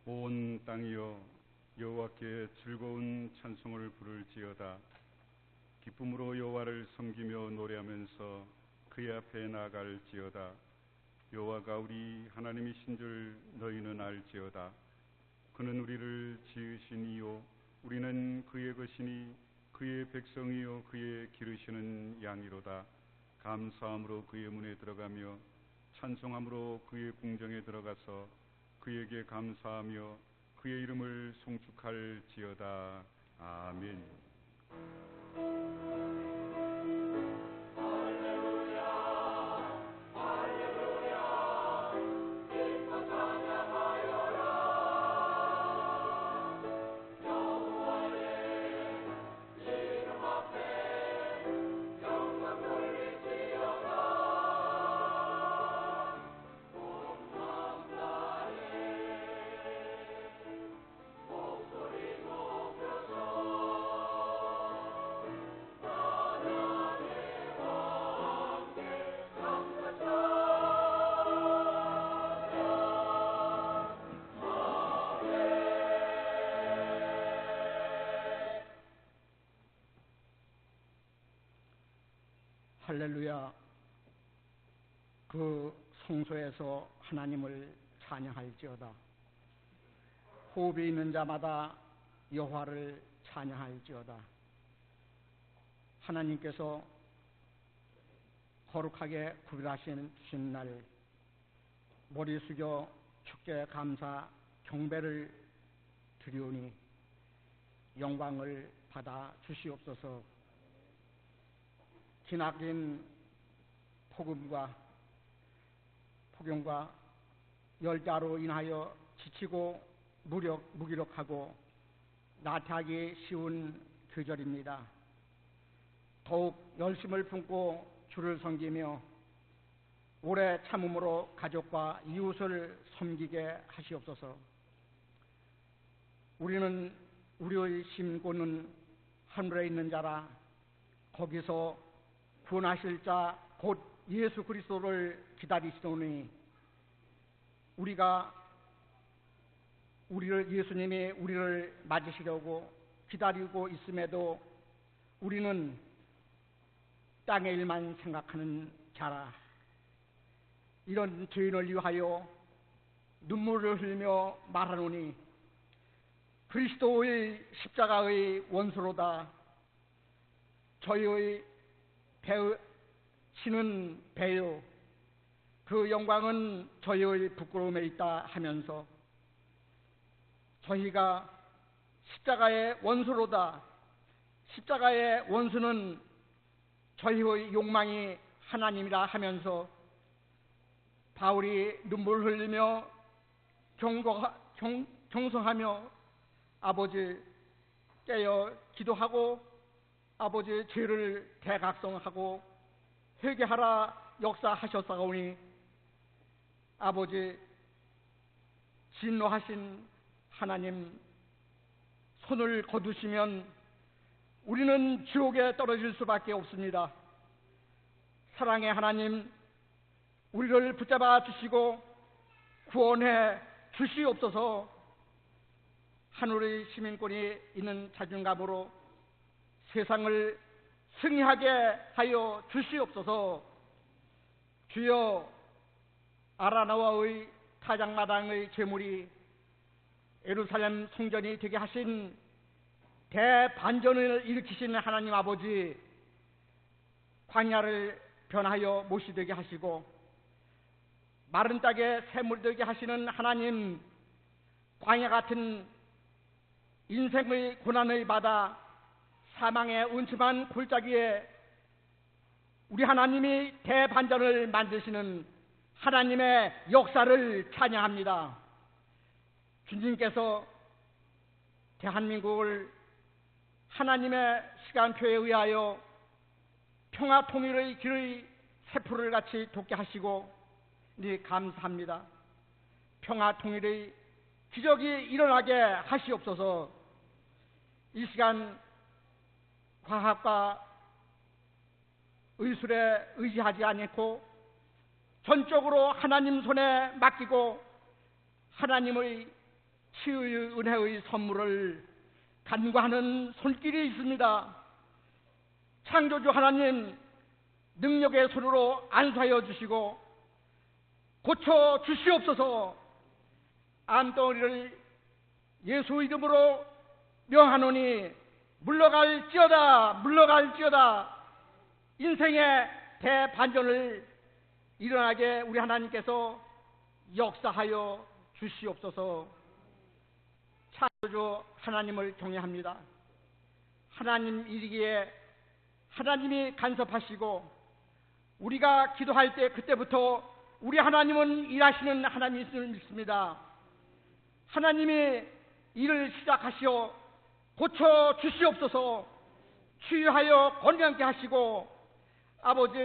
온 땅이여 여호와께 즐거운 찬송을 부를지어다. 기쁨으로 여호와를 섬기며 노래하면서 그의 앞에 나아갈지어다. 여호와가 우리 하나님이신 줄 너희는 알지어다. 그는 우리를 지으신 이요 우리는 그의 것이니 그의 백성이요 그의 기르시는 양이로다. 감사함으로 그의 문에 들어가며 찬송함으로 그의 궁정에 들어가서 그에게 감사하며 그의 이름을 송축할지어다. 아멘. 할렐루야. 그 성소에서 하나님을 찬양할지어다. 호흡이 있는 자마다 여호와를 찬양할지어다. 하나님께서 거룩하게 구별하신 날 머리 숙여 주께 감사 경배를 드리오니 영광을 받아 주시옵소서. 기나긴 폭염과 열대야로 인하여 지치고 무기력하고 나태하기 쉬운 계절입니다. 더욱 열심을 품고 주를 섬기며 오래 참음으로 가족과 이웃을 섬기게 하시옵소서. 우리의 심고는 하늘에 있는 자라. 거기서 구원하실 자 곧 예수 그리스도를 기다리시노니 예수님이 우리를 맞으시려고 기다리고 있음에도 우리는 땅의 일만 생각하는 자라. 이런 죄인을 위하여 눈물을 흘리며 말하노니 그리스도의 십자가의 원수로다. 저희의 신은 배요 그 영광은 저희의 부끄러움에 있다 하면서 저희가 십자가의 원수로다. 십자가의 원수는 저희의 욕망이 하나님이라 하면서 바울이 눈물 흘리며 경성하며 아버지 깨어 기도하고 아버지의 죄를 대각성하고 회개하라 역사하셨사오니 아버지 진노하신 하나님 손을 거두시면 우리는 지옥에 떨어질 수밖에 없습니다. 사랑의 하나님, 우리를 붙잡아 주시고 구원해 주시옵소서. 하늘의 시민권이 있는 자존감으로 세상을 승리하게 하여 주시옵소서. 주여, 아라나와의 타작마당의 제물이 예루살렘 성전이 되게 하신 대반전을 일으키신 하나님 아버지, 광야를 변하여 못이 되게 하시고 마른 땅에 샘물 되게 하시는 하나님, 광야 같은 인생의 고난의 바다, 사망의 음침한 골짜기에 우리 하나님이 대반전을 만드시는 하나님의 역사를 찬양합니다. 주님께서 대한민국을 하나님의 시간표에 의하여 평화 통일의 길의 세포를 같이 돋게 하시고 감사합니다. 평화 통일의 기적이 일어나게 하시옵소서. 이 시간 과학과 의술에 의지하지 않고 전적으로 하나님 손에 맡기고 하나님의 치유의 은혜의 선물을 간구하는 손길이 있습니다. 창조주 하나님 능력의 손으로 안수하여 주시고 고쳐 주시옵소서. 암덩어리를 예수 이름으로 명하노니 물러갈지어다 물러갈지어다. 인생의 대반전을 일어나게 우리 하나님께서 역사하여 주시옵소서. 창조주 하나님을 경외합니다. 하나님 일이기에 하나님이 간섭하시고 우리가 기도할 때 그때부터 우리 하나님은 일하시는 하나님을 믿습니다. 하나님이 일을 시작하시어 고쳐 주시옵소서. 치유하여 건강케 하시고 아버지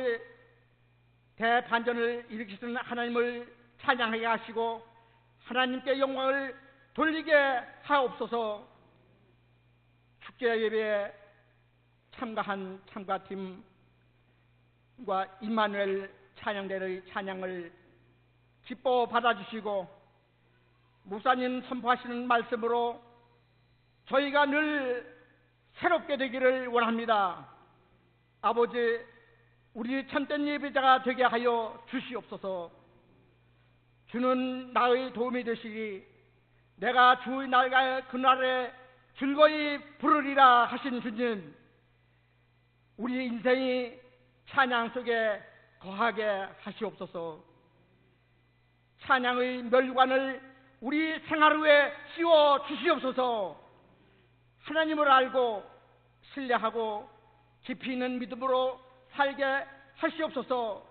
대반전을 일으키시는 하나님을 찬양하게 하시고 하나님께 영광을 돌리게 하옵소서. 축제 예배에 참가한 참가팀과 임마누엘 찬양대의 찬양을 기뻐 받아주시고 목사님 선포하시는 말씀으로 저희가 늘 새롭게 되기를 원합니다. 아버지 우리 참된 예배자가 되게 하여 주시옵소서. 주는 나의 도움이 되시리 내가 주의 날과 그날에 즐거이 부르리라 하신 주님, 우리 인생이 찬양 속에 거하게 하시옵소서. 찬양의 멸관을 우리 생활 후에 씌워 주시옵소서. 하나님을 알고 신뢰하고 깊이 있는 믿음으로 살게 하시옵소서.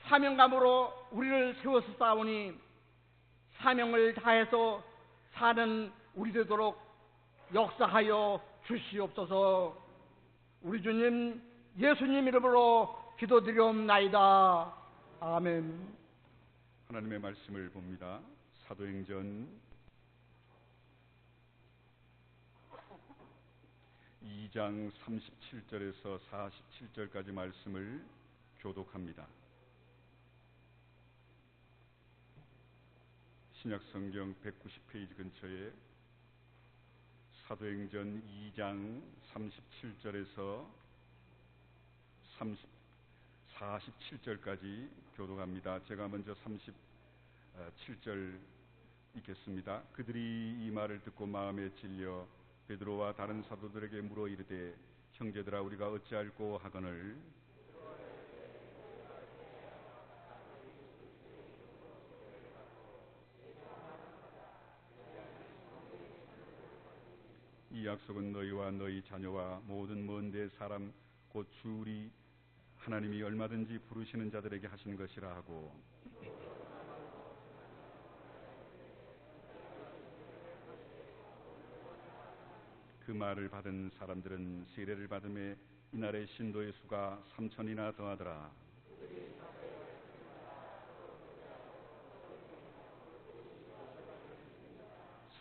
사명감으로 우리를 세워서 싸우니 사명을 다해서 사는 우리 되도록 역사하여 주시옵소서. 우리 주님 예수님 이름으로 기도드리옵나이다. 아멘. 하나님의 말씀을 봅니다. 사도행전 2장 37절에서 47절까지 말씀을 교독합니다. 신약성경 190페이지 근처에 사도행전 2장 37절에서 47절까지 교독합니다. 제가 먼저 37절 읽겠습니다. 그들이 이 말을 듣고 마음에 찔려 베드로와 다른 사도들에게 물어 이르되 형제들아 우리가 어찌할꼬 하거늘 이 약속은 너희와 너희 자녀와 모든 먼데 사람 곧 주리 하나님이 얼마든지 부르시는 자들에게 하신 것이라 하고 그 말을 받은 사람들은 세례를 받음에 이날의 신도의 수가 3,000이나 더하더라.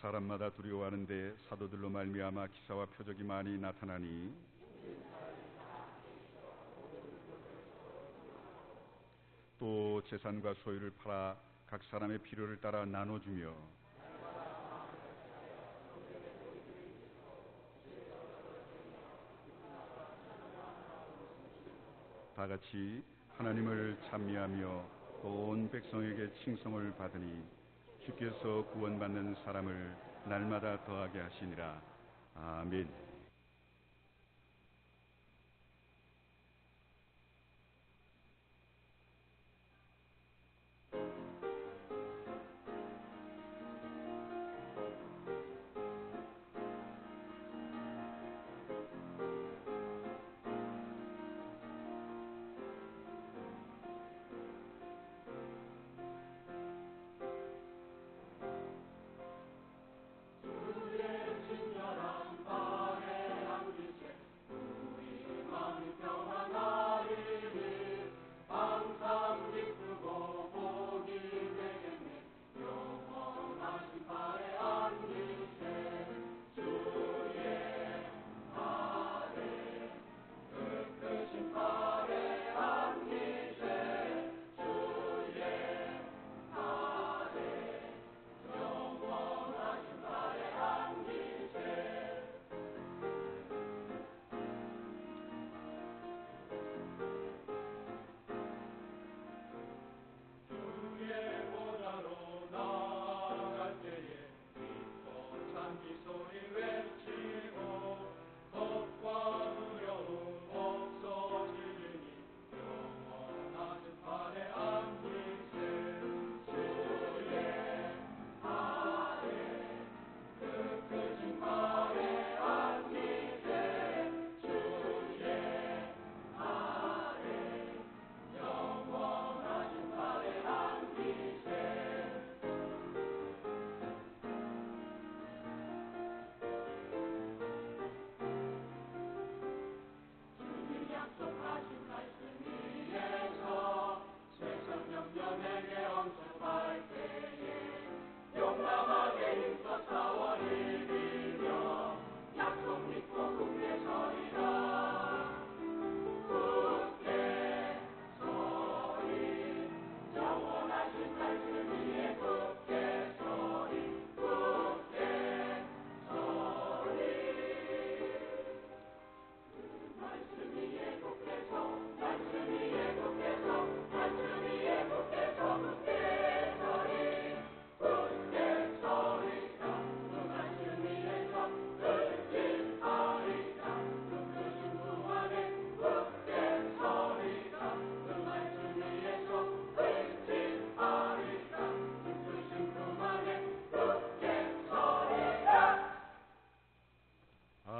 사람마다 두려워하는데 사도들로 말미암아 기사와 표적이 많이 나타나니 또 재산과 소유를 팔아 각 사람의 필요를 따라 나눠주며 다같이 하나님을 찬미하며 온 백성에게 칭송을 받으니 주께서 구원받는 사람을 날마다 더하게 하시니라. 아멘. 주의 친절한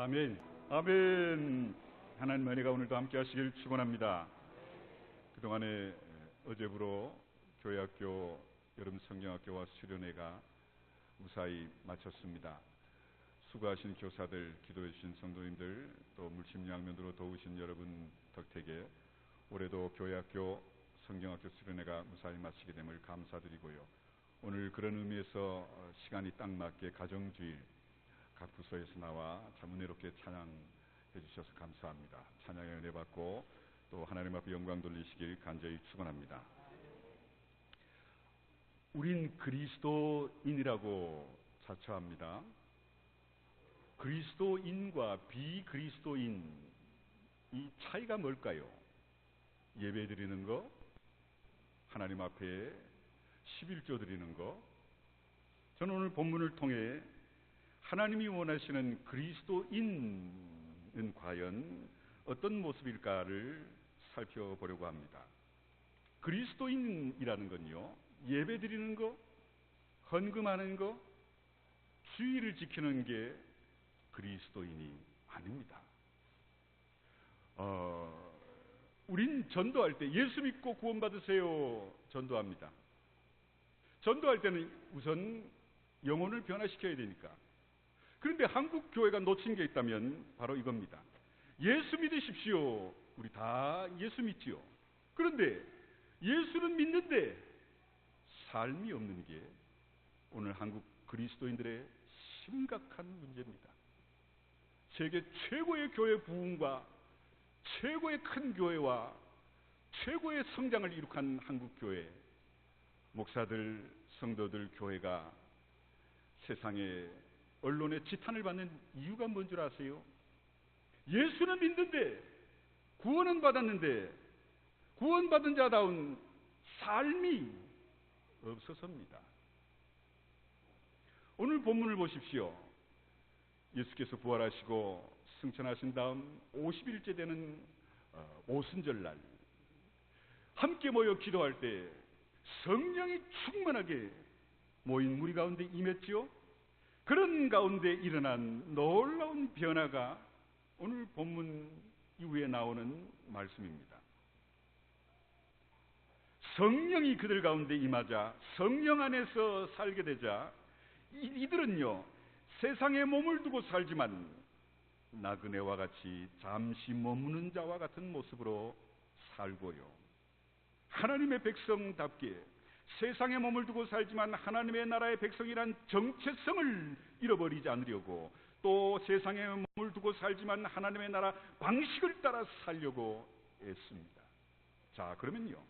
아멘. 아멘. 하나님 은혜가 오늘도 함께 하시길 축원합니다. 그동안에 어제부로 교회학교 여름 성경학교와 수련회가 무사히 마쳤습니다. 수고하신 교사들, 기도해 주신 성도님들, 또 물심양면으로 도우신 여러분 덕택에 올해도 교회학교 성경학교 수련회가 무사히 마치게 됨을 감사드리고요. 오늘 그런 의미에서 시간이 딱 맞게 가정주일 각 부서에서 나와 참 은혜롭게 찬양해 주셔서 감사합니다. 찬양의 은혜 받고 또 하나님 앞에 영광 돌리시길 간절히 축원합니다. 우린 그리스도인이라고 자처합니다. 그리스도인과 비그리스도인, 이 차이가 뭘까요? 예배 드리는 거, 하나님 앞에 11조 드리는 거. 저는 오늘 본문을 통해 하나님이 원하시는 그리스도인은 과연 어떤 모습일까를 살펴보려고 합니다. 그리스도인이라는 건요, 예배 드리는 거, 헌금하는 거, 주의를 지키는 게 그리스도인이 아닙니다. 우린 전도할 때 예수 믿고 구원받으세요 전도합니다. 전도할 때는 우선 영혼을 변화시켜야 되니까. 그런데 한국 교회가 놓친 게 있다면 바로 이겁니다. 예수 믿으십시오. 우리 다 예수 믿지요. 그런데 예수는 믿는데 삶이 없는 게 오늘 한국 그리스도인들의 심각한 문제입니다. 세계 최고의 교회 부흥과 최고의 큰 교회와 최고의 성장을 이룩한 한국 교회, 목사들, 성도들, 교회가 세상에 언론의 지탄을 받는 이유가 뭔 줄 아세요? 예수는 믿는데, 구원은 받았는데 구원받은 자다운 삶이 없어서입니다. 오늘 본문을 보십시오. 예수께서 부활하시고 승천하신 다음 50일째 되는 오순절날 함께 모여 기도할 때 성령이 충만하게 모인 무리 가운데 임했지요. 그런 가운데 일어난 놀라운 변화가 오늘 본문 이후에 나오는 말씀입니다. 성령이 그들 가운데 임하자, 성령 안에서 살게 되자 이들은요, 세상에 몸을 두고 살지만 나그네와 같이 잠시 머무는 자와 같은 모습으로 살고요, 하나님의 백성답게 세상에 몸을 두고 살지만 하나님의 나라의 백성이란 정체성을 잃어버리지 않으려고, 또 세상에 몸을 두고 살지만 하나님의 나라 방식을 따라 살려고 애씁니다. 자, 그러면요,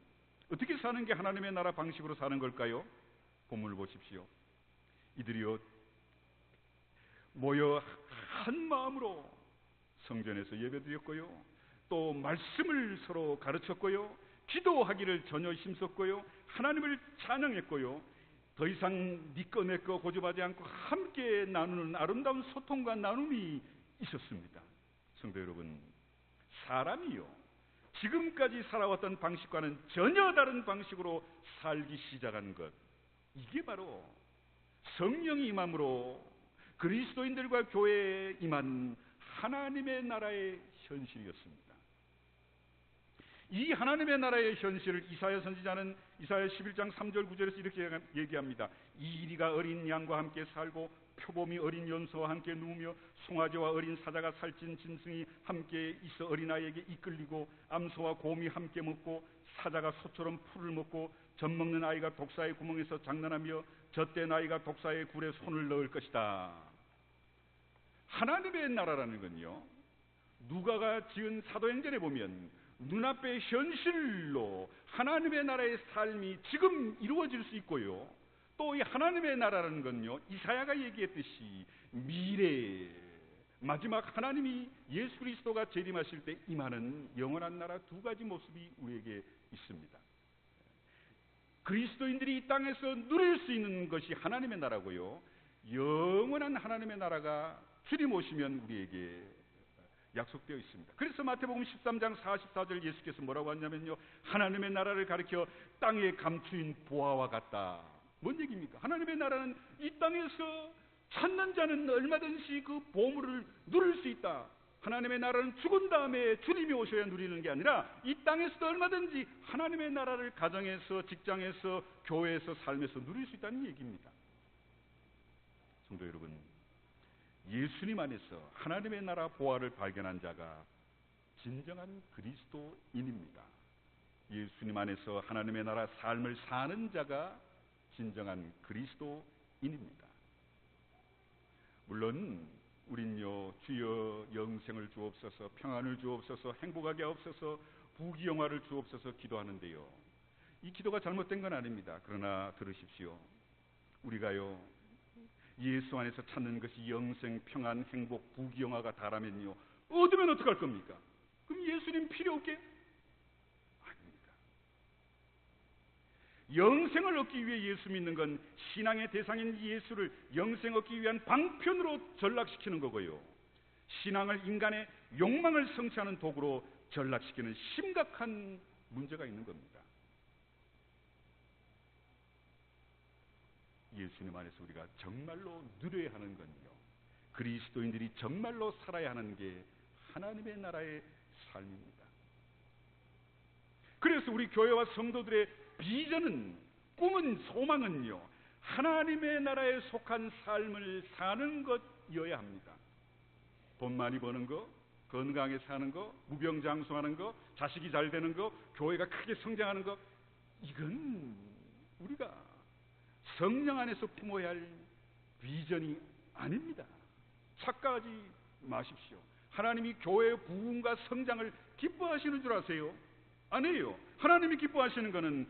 어떻게 사는 게 하나님의 나라 방식으로 사는 걸까요? 본문을 보십시오. 이들이요, 모여 한 마음으로 성전에서 예배드렸고요, 또 말씀을 서로 가르쳤고요, 기도하기를 전혀 힘썼고요, 하나님을 찬양했고요, 더 이상 니꺼 내꺼 고집하지 않고 함께 나누는 아름다운 소통과 나눔이 있었습니다. 성도 여러분, 사람이요, 지금까지 살아왔던 방식과는 전혀 다른 방식으로 살기 시작한 것, 이게 바로 성령이 임함으로 그리스도인들과 교회에 임한 하나님의 나라의 현실이었습니다. 이 하나님의 나라의 현실을 이사야 선지자는 이사야 11장 3절 9절에서 이렇게 얘기합니다. 이리가 어린 양과 함께 살고 표범이 어린 염소와 함께 누우며 송아지와 어린 사자가 살찐 짐승이 함께 있어 어린아이에게 이끌리고 암소와 곰이 함께 먹고 사자가 소처럼 풀을 먹고 젖먹는 아이가 독사의 구멍에서 장난하며 젖된 아이가 독사의 굴에 손을 넣을 것이다. 하나님의 나라라는 건요, 누가가 지은 사도행전에 보면 눈앞의 현실로 하나님의 나라의 삶이 지금 이루어질 수 있고요, 또 이 하나님의 나라라는 건요, 이사야가 얘기했듯이 미래 마지막 하나님이 예수 그리스도가 재림하실 때 임하는 영원한 나라 두 가지 모습이 우리에게 있습니다. 그리스도인들이 이 땅에서 누릴 수 있는 것이 하나님의 나라고요, 영원한 하나님의 나라가 주님 오시면 우리에게 약속되어 있습니다. 그래서 마태복음 13장 44절 예수께서 뭐라고 하냐면요, 하나님의 나라를 가리켜 땅에 감추인 보화와 같다. 뭔 얘기입니까? 하나님의 나라는 이 땅에서 찾는 자는 얼마든지 그 보물을 누릴 수 있다. 하나님의 나라는 죽은 다음에 주님이 오셔야 누리는 게 아니라 이 땅에서도 얼마든지 하나님의 나라를 가정에서, 직장에서, 교회에서, 삶에서 누릴 수 있다는 얘기입니다. 성도 여러분, 예수님 안에서 하나님의 나라 보화를 발견한 자가 진정한 그리스도인입니다. 예수님 안에서 하나님의 나라 삶을 사는 자가 진정한 그리스도인입니다. 물론 우린요, 주여 영생을 주옵소서, 평안을 주옵소서, 행복하게 하옵소서, 부귀영화를 주옵소서 기도하는데요, 이 기도가 잘못된 건 아닙니다. 그러나 들으십시오. 우리가요, 예수 안에서 찾는 것이 영생, 평안, 행복, 부귀영화가 다라면요, 얻으면 어떡할 겁니까? 그럼 예수님 필요 없게? 아닙니다. 영생을 얻기 위해 예수 믿는 건 신앙의 대상인 예수를 영생 얻기 위한 방편으로 전락시키는 거고요, 신앙을 인간의 욕망을 성취하는 도구로 전락시키는 심각한 문제가 있는 겁니다. 예수님 안에서 우리가 정말로 누려야 하는 건요, 그리스도인들이 정말로 살아야 하는 게 하나님의 나라의 삶입니다. 그래서 우리 교회와 성도들의 비전은, 꿈은, 소망은요, 하나님의 나라에 속한 삶을 사는 것이어야 합니다. 돈 많이 버는 거, 건강하게 사는 거, 무병장수하는 거, 자식이 잘 되는 거, 교회가 크게 성장하는 거, 이건 우리가 성령 안에서 품어야 할 비전이 아닙니다. 착각하지 마십시오. 하나님이 교회의 부흥과 성장을 기뻐하시는 줄 아세요? 아니에요. 하나님이 기뻐하시는 것은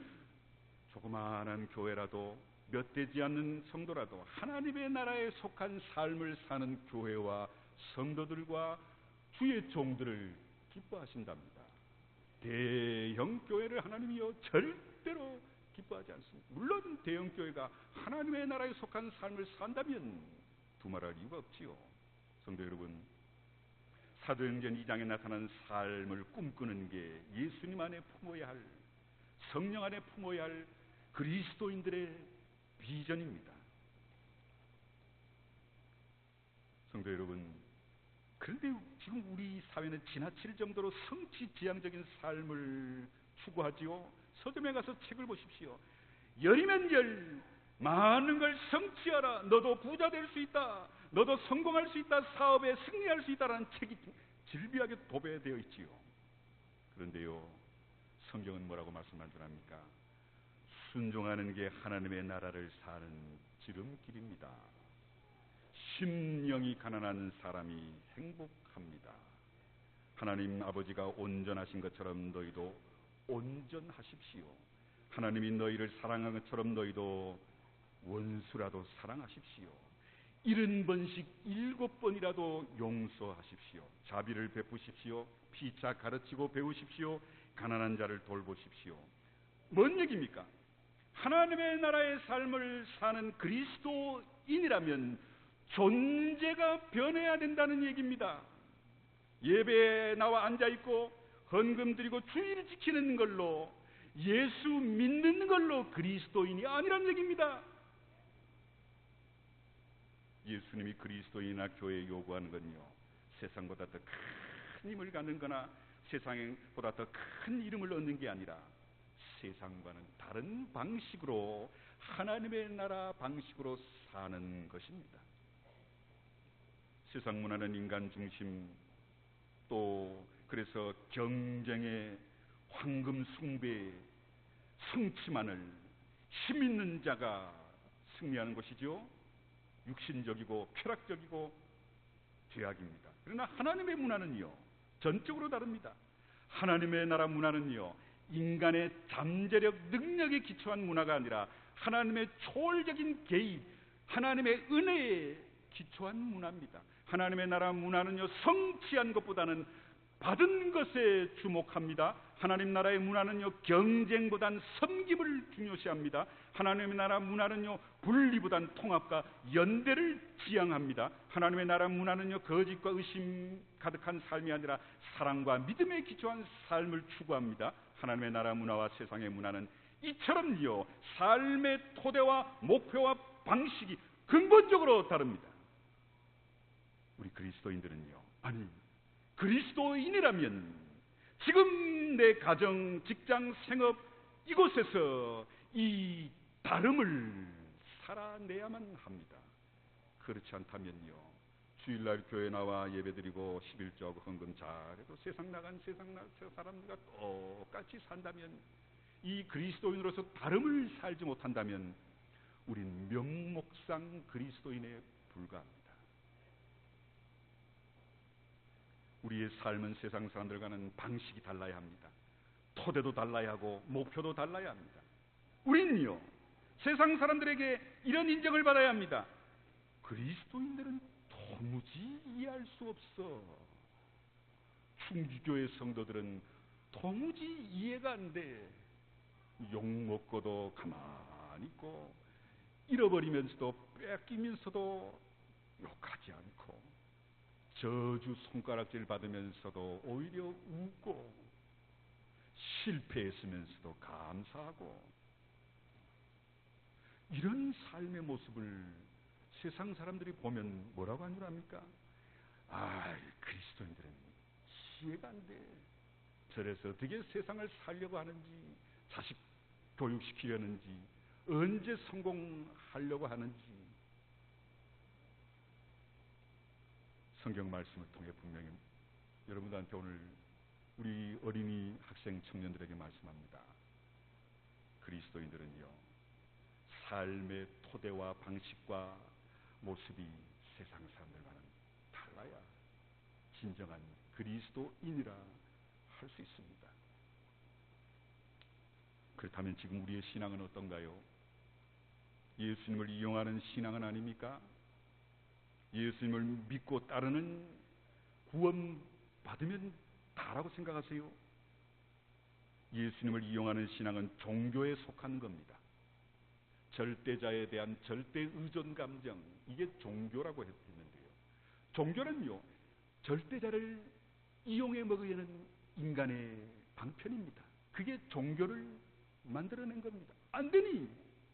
조그마한 교회라도, 몇 되지 않는 성도라도 하나님의 나라에 속한 삶을 사는 교회와 성도들과 주의 종들을 기뻐하신답니다. 대형 교회를 하나님이요 절대로 기뻐하지 않습니다. 물론 대형 교회가 하나님의 나라에 속한 삶을 산다면 두말할 이유가 없지요. 성도 여러분, 사도행전 2장에 나타난 삶을 꿈꾸는 게 예수님 안에 품어야 할, 성령 안에 품어야 할 그리스도인들의 비전입니다. 성도 여러분, 그런데 지금 우리 사회는 지나칠 정도로 성취지향적인 삶을 추구하지요. 서점에 가서 책을 보십시오. 열이면 열, 많은 걸 성취하라, 너도 부자 될 수 있다, 너도 성공할 수 있다, 사업에 승리할 수 있다라는 책이 질비하게 도배되어 있지요. 그런데요, 성경은 뭐라고 말씀한 줄 압니까? 순종하는 게 하나님의 나라를 사는 지름길입니다. 심령이 가난한 사람이 행복합니다. 하나님 아버지가 온전하신 것처럼 너희도 온전하십시오. 하나님이 너희를 사랑한 것처럼 너희도 원수라도 사랑하십시오. 70번씩 7번이라도 용서하십시오. 자비를 베푸십시오. 피차 가르치고 배우십시오. 가난한 자를 돌보십시오. 뭔 얘기입니까? 하나님의 나라의 삶을 사는 그리스도인이라면 존재가 변해야 된다는 얘기입니다. 예배에 나와 앉아있고 헌금 드리고 주일 지키는 걸로, 예수 믿는 걸로 그리스도인이 아니란 얘기입니다. 예수님이 그리스도인이나 교회에 요구하는 건요, 세상보다 더 큰 힘을 갖는 거나 세상보다 더 큰 이름을 얻는 게 아니라 세상과는 다른 방식으로, 하나님의 나라 방식으로 사는 것입니다. 세상 문화는 인간 중심, 또 그래서 경쟁에, 황금 숭배에, 성취만을 힘 있는 자가 승리하는 것이죠. 육신적이고 쾌락적이고 죄악입니다. 그러나 하나님의 문화는요, 전적으로 다릅니다. 하나님의 나라 문화는요, 인간의 잠재력, 능력에 기초한 문화가 아니라 하나님의 초월적인 개입, 하나님의 은혜에 기초한 문화입니다. 하나님의 나라 문화는요, 성취한 것보다는 받은 것에 주목합니다. 하나님 나라의 문화는요, 경쟁보단 섬김을 중요시합니다. 하나님의 나라 문화는요, 분리보단 통합과 연대를 지향합니다. 하나님의 나라 문화는요, 거짓과 의심 가득한 삶이 아니라 사랑과 믿음에 기초한 삶을 추구합니다. 하나님의 나라 문화와 세상의 문화는 이처럼요, 삶의 토대와 목표와 방식이 근본적으로 근본적으로 다릅니다. 우리 그리스도인들은요, 아니 그리스도인이라면 지금 내 가정, 직장, 생업 이곳에서 이 다름을 살아내야만 합니다. 그렇지 않다면요, 주일날 교회 나와 예배드리고 11조하고 헌금 잘해도 세상 나간 사람들과 똑같이 산다면, 이 그리스도인으로서 다름을 살지 못한다면 우린 명목상 그리스도인에 불과합니다. 우리의 삶은 세상 사람들과는 방식이 달라야 합니다. 토대도 달라야 하고 목표도 달라야 합니다. 우리는요, 세상 사람들에게 이런 인정을 받아야 합니다. 그리스도인들은 도무지 이해할 수 없어. 충주교회 성도들은 도무지 이해가 안 돼. 욕먹고도 가만히 있고, 잃어버리면서도 뺏기면서도 욕하지 않고, 저주 손가락질 받으면서도 오히려 웃고, 실패했으면서도 감사하고, 이런 삶의 모습을 세상 사람들이 보면 뭐라고 하는 줄 압니까? 그리스도인들은 이해가 안 돼. 저래서 어떻게 세상을 살려고 하는지, 자식 교육시키려는지, 언제 성공하려고 하는지. 성경 말씀을 통해 분명히 여러분들한테 오늘 우리 어린이 학생 청년들에게 말씀합니다. 그리스도인들은요, 삶의 토대와 방식과 모습이 세상 사람들과는 달라야 진정한 그리스도인이라 할 수 있습니다. 그렇다면 지금 우리의 신앙은 어떤가요? 예수님을 이용하는 신앙은 아닙니까? 예수님을 믿고 따르는, 구원 받으면 다라고 생각하세요? 예수님을 이용하는 신앙은 종교에 속한 겁니다. 절대자에 대한 절대 의존 감정, 이게 종교라고 했는데요, 종교는요, 절대자를 이용해 먹으려는 인간의 방편입니다. 그게 종교를 만들어낸 겁니다. 안 되니,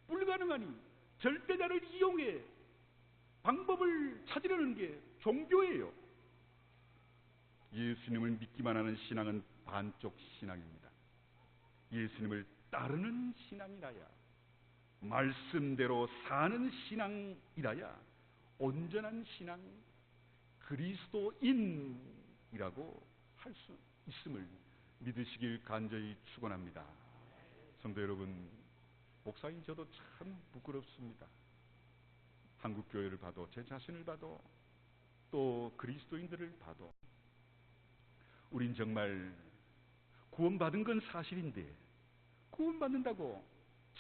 불가능하니 절대자를 이용해 방법을 찾으려는 게 종교예요. 예수님을 믿기만 하는 신앙은 반쪽 신앙입니다. 예수님을 따르는 신앙이라야, 말씀대로 사는 신앙이라야 온전한 신앙, 그리스도인이라고 할 수 있음을 믿으시길 간절히 축원합니다. 성도 여러분, 목사인 저도 참 부끄럽습니다. 한국 교회를 봐도, 제 자신을 봐도, 또 그리스도인들을 봐도, 우린 정말 구원받은 건 사실인데, 구원받는다고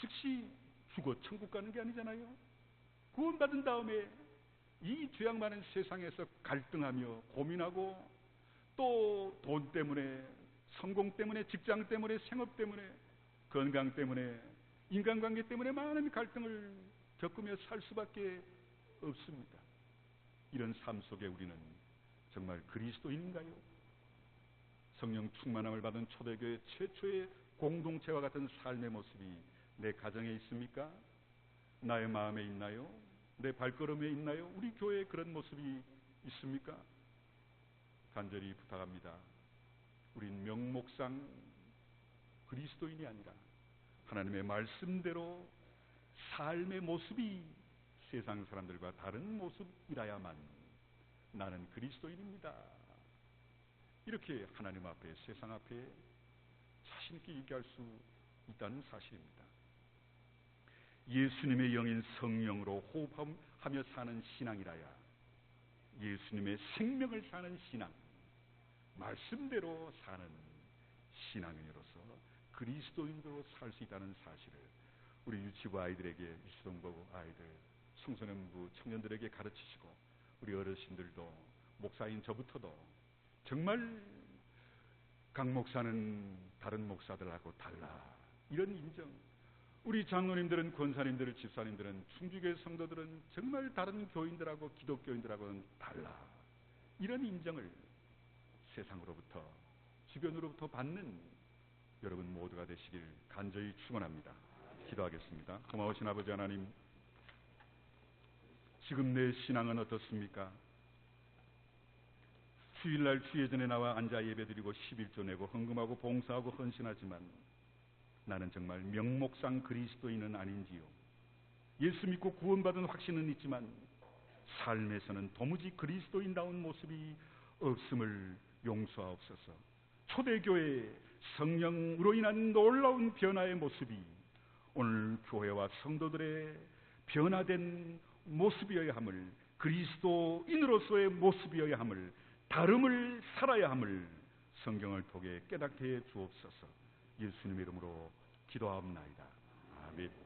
즉시 죽어 천국 가는 게 아니잖아요. 구원받은 다음에 이 죄악 많은 세상에서 갈등하며 고민하고, 또 돈 때문에, 성공 때문에, 직장 때문에, 생업 때문에, 건강 때문에, 인간관계 때문에 많은 갈등을 겪으며 살 수밖에 없습니다. 이런 삶 속에 우리는 정말 그리스도인인가요? 성령 충만함을 받은 초대교회 최초의 공동체와 같은 삶의 모습이 내 가정에 있습니까? 나의 마음에 있나요? 내 발걸음에 있나요? 우리 교회에 그런 모습이 있습니까? 간절히 부탁합니다. 우린 명목상 그리스도인이 아니라 하나님의 말씀대로 삶의 모습이 세상 사람들과 다른 모습이라야만 나는 그리스도인입니다. 이렇게 하나님 앞에, 세상 앞에 자신 있게 얘기할 수 있다는 사실입니다. 예수님의 영인 성령으로 호흡하며 사는 신앙이라야 예수님의 생명을 사는 신앙, 말씀대로 사는 신앙인으로서 그리스도인으로 살 수 있다는 사실을 우리 유치부 아이들에게, 유치동부 아이들, 청소년부 청년들에게 가르치시고, 우리 어르신들도, 목사인 저부터도 정말 강 목사는 다른 목사들하고 달라, 이런 인정, 우리 장로님들은, 권사님들은, 집사님들은, 충주교회 성도들은 정말 다른 교인들하고, 기독교인들하고는 달라, 이런 인정을 세상으로부터, 주변으로부터 받는 여러분 모두가 되시길 간절히 축원합니다. 기도하겠습니다. 고마우신 아버지 하나님, 지금 내 신앙은 어떻습니까? 주일날 주예전에 나와 앉아 예배드리고 11조 내고 헌금하고 봉사하고 헌신하지만 나는 정말 명목상 그리스도인은 아닌지요? 예수 믿고 구원받은 확신은 있지만 삶에서는 도무지 그리스도인다운 모습이 없음을 용서하옵소서. 초대교회의 성령으로 인한 놀라운 변화의 모습이 오늘 교회와 성도들의 변화된 모습이어야 함을, 그리스도인으로서의 모습이어야 함을, 다름을 살아야 함을 성경을 통해 깨닫게 해 주옵소서. 예수님의 이름으로 기도하옵나이다. 아멘.